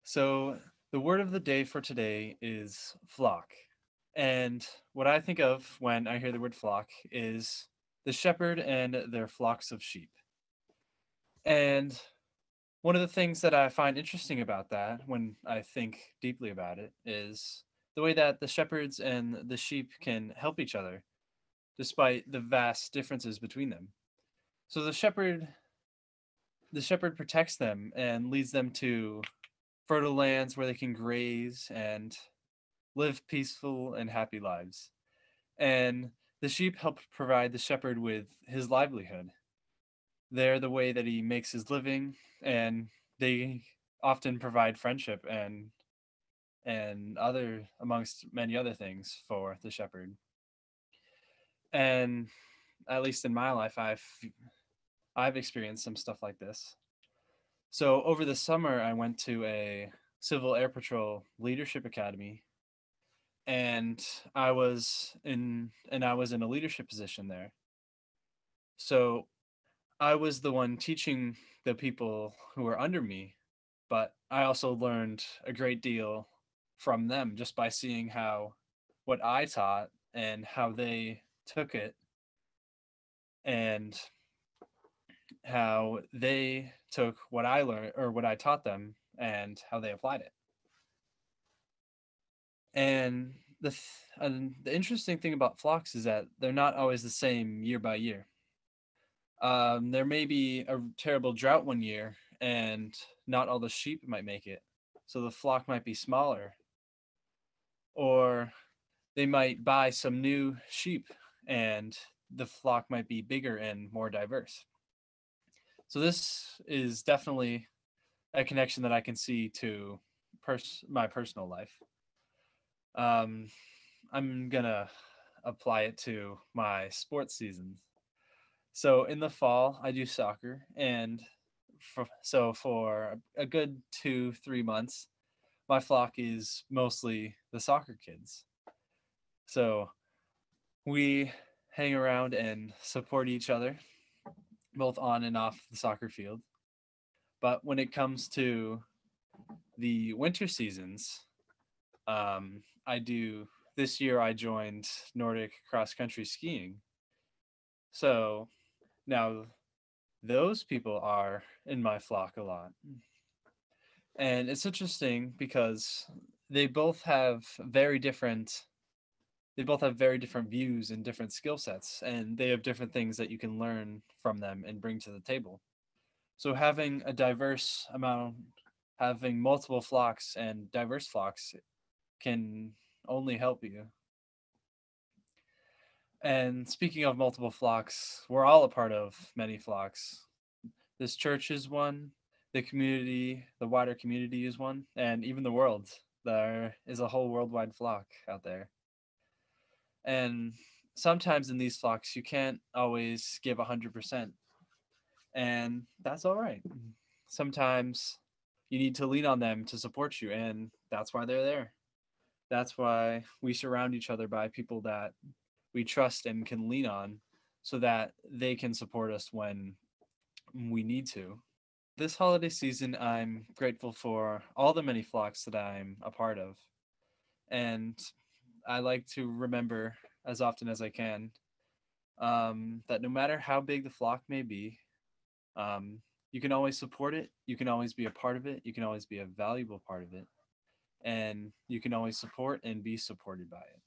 So, the word of the day for today is flock. And what I think of when I hear the word flock is the shepherd and their flocks of sheep. And one of the things that I find interesting about that when I think deeply about it is the way that the shepherds and the sheep can help each other despite the vast differences between them. So the shepherd protects them and leads them to fertile lands where they can graze and live peaceful and happy lives. And the sheep help provide the shepherd with his livelihood. They're the way that he makes his living, and they often provide friendship and other amongst many other things for the shepherd. And at least in my life, I've experienced some stuff like this. So over the summer, I went to a Civil Air Patrol Leadership Academy, and I was in a leadership position there. So I was the one teaching the people who were under me, but I also learned a great deal from them just by seeing how what I taught and how they took it and how they took what I learned or what I taught them and how they applied it. And the interesting thing about flocks is that they're not always the same year by year. There may be a terrible drought one year, and not all the sheep might make it, so the flock might be smaller, or they might buy some new sheep, and the flock might be bigger and more diverse. So this is definitely a connection that I can see to my personal life. Um, I'm gonna apply it to my sports seasons. So in the fall, I do soccer, and for a good 2 3 months, my flock is mostly the soccer kids. So we hang around and support each other, both on and off the soccer field. But when it comes to the winter seasons, I do. This year, I joined Nordic cross country skiing. So now those people are in my flock a lot. And it's interesting because they both have very different they both have very different views and different skill sets, and they have different things that you can learn from them and bring to the table. So having multiple flocks and diverse flocks can only help you. And speaking of multiple flocks, we're all a part of many flocks. This church is one, the wider community is one, and even the world. There is a whole worldwide flock out there. And sometimes in these flocks, you can't always give 100%, and that's all right. Sometimes you need to lean on them to support you, and that's why they're there. That's why we surround each other by people that we trust and can lean on so that they can support us when we need to. This holiday season, I'm grateful for all the many flocks that I'm a part of. And I like to remember as often as I can that no matter how big the flock may be, um, you can always support it. You can always be a part of it. You can always be a valuable part of it. And you can always support and be supported by it.